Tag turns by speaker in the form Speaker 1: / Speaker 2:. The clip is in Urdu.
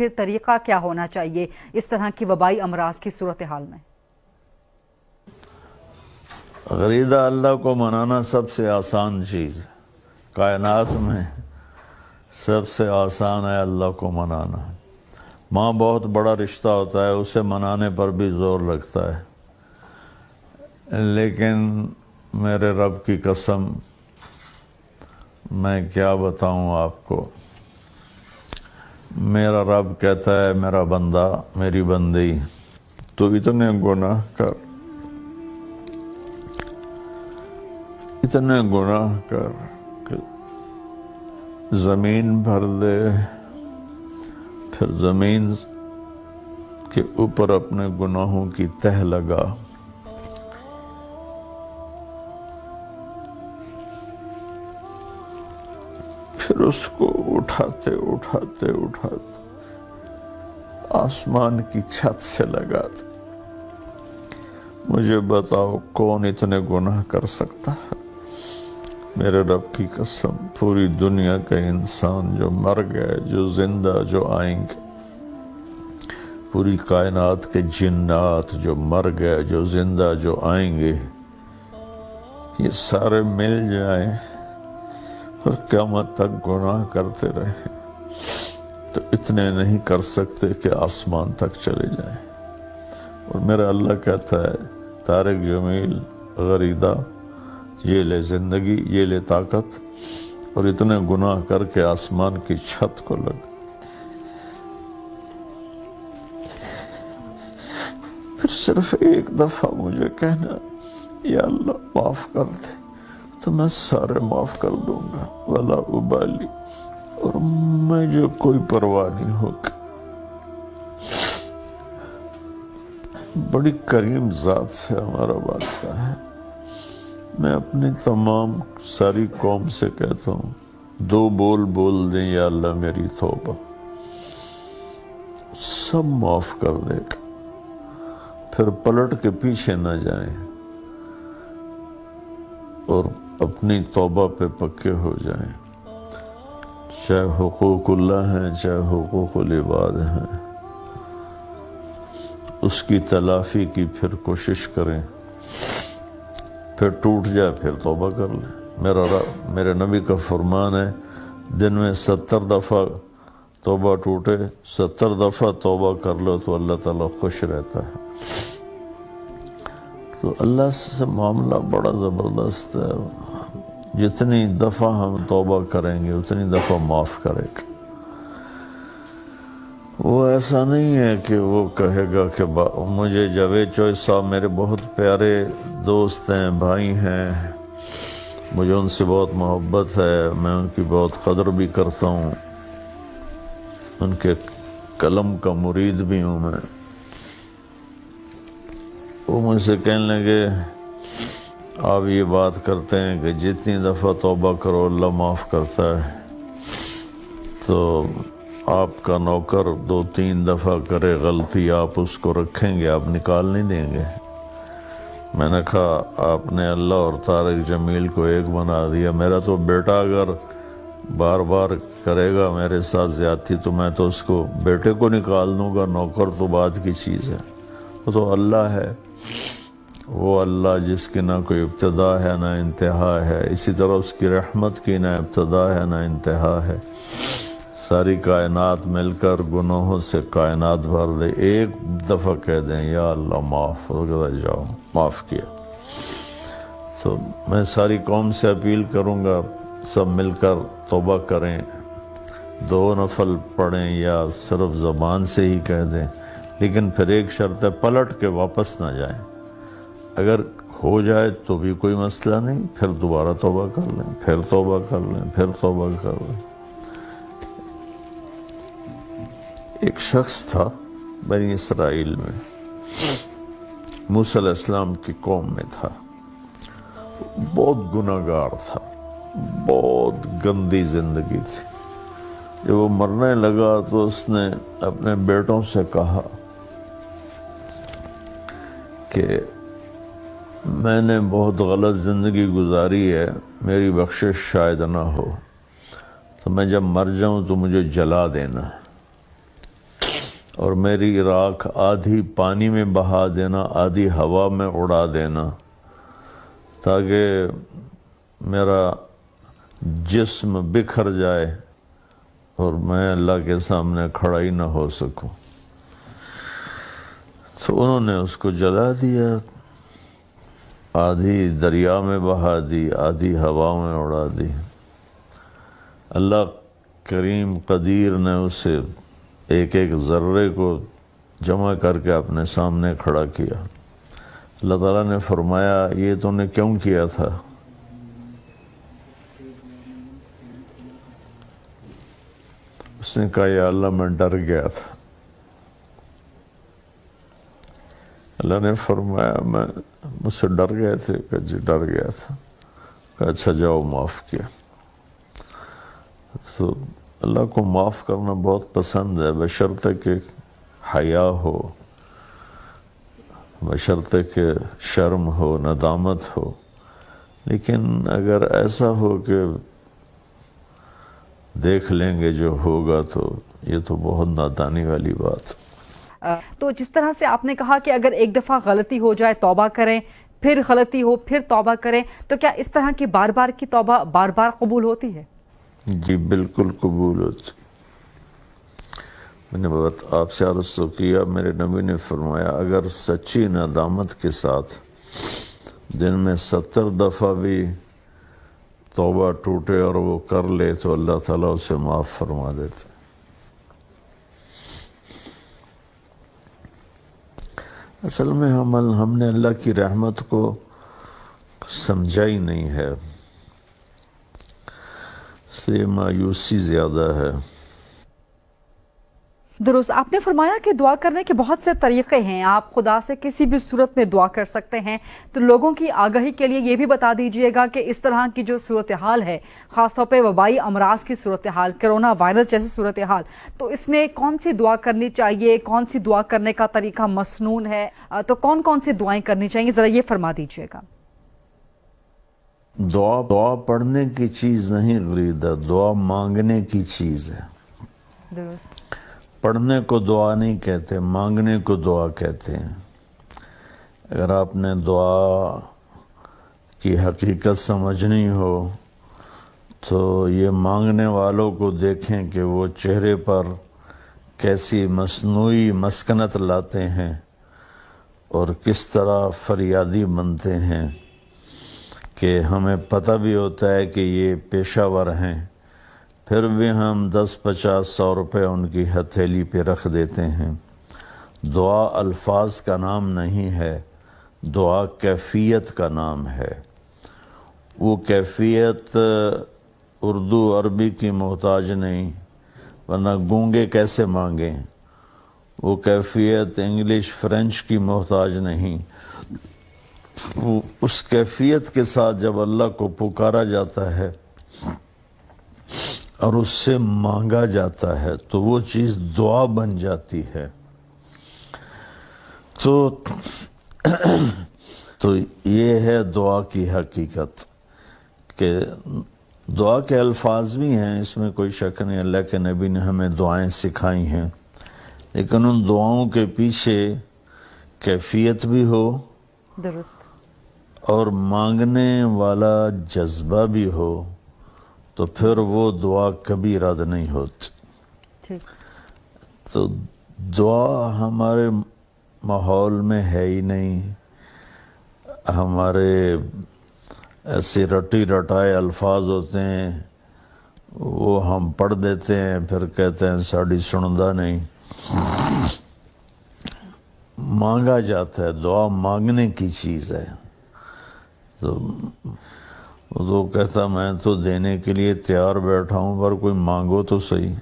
Speaker 1: پھر طریقہ کیا ہونا چاہیے اس طرح کی وبائی امراض کی صورتحال میں؟
Speaker 2: غریدہ اللہ کو منانا سب سے آسان چیز ہے، کائنات میں سب سے آسان ہے اللہ کو منانا۔ ماں بہت بڑا رشتہ ہوتا ہے، اسے منانے پر بھی زور لگتا ہے، لیکن میرے رب کی قسم میں کیا بتاؤں آپ کو، میرا رب کہتا ہے میرا بندہ، میری بندی، تو اتنے گناہ کر، اتنے گناہ کر کہ زمین بھر دے، پھر زمین کے اوپر اپنے گناہوں کی تہ لگا، پھر اس کو اٹھاتے اٹھاتے اٹھاتے آسمان کی چھت سے لگاتے۔ مجھے بتاؤ کون اتنے گناہ کر سکتا ہے؟ میرے رب کی قسم، پوری دنیا کے انسان جو مر گئے، جو زندہ، جو آئیں گے، پوری کائنات کے جنات جو مر گئے، جو زندہ، جو آئیں گے، یہ سارے مل جائیں اور قیامت تک گناہ کرتے رہے تو اتنے نہیں کر سکتے کہ آسمان تک چلے جائیں۔ اور میرا اللہ کہتا ہے طارق جمیل غریدہ، یہ لے زندگی، یہ لے طاقت، اور اتنے گناہ کر کے آسمان کی چھت کو لگ، پھر صرف ایک دفعہ مجھے کہنا یا اللہ معاف کر دے تو میں سارے معاف کر دوں گا، ولا ابالی، اور مجھے کوئی پرواہ نہیں ہوگی۔ بڑی کریم ذات سے ہمارا واسطہ ہے۔ میں اپنی تمام ساری قوم سے کہتا ہوں، دو بول بول دیں یا اللہ میری توبہ، سب معاف کر دے گا، پھر پلٹ کے پیچھے نہ جائیں اور اپنی توبہ پہ پکے ہو جائیں، چاہے حقوق اللہ ہیں چاہے حقوق العباد ہیں، اس کی تلافی کی پھر کوشش کریں، پھر ٹوٹ جائے پھر توبہ کر لیں۔ میرے نبی کا فرمان ہے دن میں 70 دفعہ توبہ ٹوٹے، 70 دفعہ توبہ کر لو تو اللہ تعالیٰ خوش رہتا ہے۔ تو اللہ سے معاملہ بڑا زبردست ہے، جتنی دفعہ ہم توبہ کریں گے اتنی دفعہ معاف کرے گا۔ وہ ایسا نہیں ہے کہ وہ کہے گا کہ مجھے جاوید چوہے صاحب میرے بہت پیارے دوست ہیں، بھائی ہیں، مجھے ان سے بہت محبت ہے، میں ان کی بہت قدر بھی کرتا ہوں، ان کے قلم کا مرید بھی ہوں میں۔ وہ مجھ سے کہنے لگے آپ یہ بات کرتے ہیں کہ جتنی دفعہ توبہ کرو اللہ معاف کرتا ہے، تو آپ کا نوکر 2-3 دفعہ کرے غلطی، آپ اس کو رکھیں گے، آپ نکال نہیں دیں گے؟ میں نے کہا آپ نے اللہ اور طارق جمیل کو ایک بنا دیا، میرا تو بیٹا اگر بار بار کرے گا میرے ساتھ زیادتی تو میں تو اس کو بیٹے کو نکال دوں گا، نوکر تو بعد کی چیز ہے، وہ تو اللہ ہے، وہ اللہ جس کی نہ کوئی ابتدا ہے نہ انتہا ہے، اسی طرح اس کی رحمت کی نہ ابتدا ہے نہ انتہا ہے۔ ساری کائنات مل کر گناہوں سے کائنات بھر دے، ایک دفعہ کہہ دیں یا اللہ معاف ہو جاؤ، معاف کیا۔ تو میں ساری قوم سے اپیل کروں گا سب مل کر توبہ کریں، 2 نفل پڑھیں یا صرف زبان سے ہی کہہ دیں، لیکن پھر ایک شرط ہے پلٹ کے واپس نہ جائیں۔ اگر ہو جائے تو بھی کوئی مسئلہ نہیں، پھر دوبارہ توبہ کر لیں، پھر توبہ کر لیں، پھر توبہ کر لیں۔ ایک شخص تھا بنی اسرائیل میں، موسیٰ علیہ السلام کی قوم میں تھا، بہت گناہ گار تھا، بہت گندی زندگی تھی۔ جب وہ مرنے لگا تو اس نے اپنے بیٹوں سے کہا کہ میں نے بہت غلط زندگی گزاری ہے، میری بخشش شاید نہ ہو، تو میں جب مر جاؤں تو مجھے جلا دینا۔ اور میری راکھ آدھی پانی میں بہا دینا، آدھی ہوا میں اڑا دینا، تاکہ میرا جسم بکھر جائے اور میں اللہ کے سامنے کھڑا ہی نہ ہو سکوں۔ تو انہوں نے اس کو جلا دیا، آدھی دریا میں بہا دی، آدھی ہوا میں اڑا دی۔ اللہ کریم قدیر نے اسے ایک ایک ذرے کو جمع کر کے اپنے سامنے کھڑا کیا۔ اللہ تعالیٰ نے فرمایا یہ تو نے کیوں کیا تھا؟ اس نے کہا یا اللہ میں ڈر گیا تھا۔ اللہ نے فرمایا میں مجھ سے ڈر گئے تھے؟ کہ جی ڈر گیا تھا۔ کہ اچھا جاؤ معاف کیا۔ تو اللہ کو معاف کرنا بہت پسند ہے، بشرطے کہ حیا ہو، بشرطے کہ شرم ہو، ندامت ہو۔ لیکن اگر ایسا ہو کہ دیکھ لیں گے جو ہوگا تو یہ تو بہت نادانی والی بات۔
Speaker 1: تو جس طرح سے آپ نے کہا کہ اگر ایک دفعہ غلطی ہو جائے توبہ کریں، پھر غلطی ہو پھر توبہ کریں، تو کیا اس طرح کی بار بار کی توبہ بار بار قبول ہوتی ہے؟
Speaker 2: جی بالکل قبول ہوتی۔ میں نے بات آپ سے عرض تو کیا، میرے نبی نے فرمایا اگر سچی ندامت کے ساتھ دن میں 70 دفعہ بھی توبہ ٹوٹے اور وہ کر لے تو اللہ تعالیٰ اسے معاف فرما دیتے۔ اصل میں ہم نے اللہ کی رحمت کو سمجھا ہی نہیں ہے، اس لیے مایوسی زیادہ ہے۔
Speaker 1: درست، آپ نے فرمایا کہ دعا کرنے کے بہت سے طریقے ہیں، آپ خدا سے کسی بھی صورت میں دعا کر سکتے ہیں۔ تو لوگوں کی آگاہی کے لیے یہ بھی بتا دیجئے گا کہ اس طرح کی جو صورتحال ہے، خاص طور پہ وبائی امراض کی صورتحال، کرونا وائرس جیسی صورتحال، تو اس میں کون سی دعا کرنی چاہیے، کون سی دعا کرنے کا طریقہ مسنون ہے، تو کون کون سی دعائیں کرنی چاہیے، ذرا یہ فرما دیجئے گا۔
Speaker 2: دعا پڑھنے کی چیز نہیں غریدہ، دعا مانگنے کی چیز ہے۔
Speaker 1: درست،
Speaker 2: پڑھنے کو دعا نہیں کہتے، مانگنے کو دعا کہتے ہیں۔ اگر آپ نے دعا کی حقیقت سمجھنی ہو تو یہ مانگنے والوں کو دیکھیں کہ وہ چہرے پر کیسی مصنوعی مسکنت لاتے ہیں اور کس طرح فریادی بنتے ہیں، کہ ہمیں پتہ بھی ہوتا ہے کہ یہ پیشہ ور ہیں، پھر بھی ہم 10 50 100 روپے ان کی ہتھیلی پہ رکھ دیتے ہیں۔ دعا الفاظ کا نام نہیں ہے، دعا کیفیت کا نام ہے۔ وہ کیفیت اردو عربی کی محتاج نہیں، ورنہ گونگے کیسے مانگیں۔ وہ کیفیت انگلش فرینچ کی محتاج نہیں۔ اس کیفیت کے ساتھ جب اللہ کو پکارا جاتا ہے اور اس سے مانگا جاتا ہے تو وہ چیز دعا بن جاتی ہے۔ تو یہ ہے دعا کی حقیقت، کہ دعا کے الفاظ بھی ہیں، اس میں کوئی شک نہیں، اللہ کے نبی نے ہمیں دعائیں سکھائی ہیں، لیکن ان دعاؤں کے پیچھے کیفیت بھی ہو،
Speaker 1: درست،
Speaker 2: اور مانگنے والا جذبہ بھی ہو، تو پھر وہ دعا کبھی رد نہیں ہوتی۔
Speaker 1: ٹھیک،
Speaker 2: تو دعا ہمارے ماحول میں ہے ہی نہیں، ہمارے ایسے رٹی رٹائے الفاظ ہوتے ہیں، وہ ہم پڑھ دیتے ہیں، پھر کہتے ہیں ساڑی سنندہ نہیں۔ مانگا جاتا ہے، دعا مانگنے کی چیز ہے۔ تو وہ تو کہتا میں تو دینے کے لیے تیار بیٹھا ہوں، پر کوئی مانگو تو صحیح۔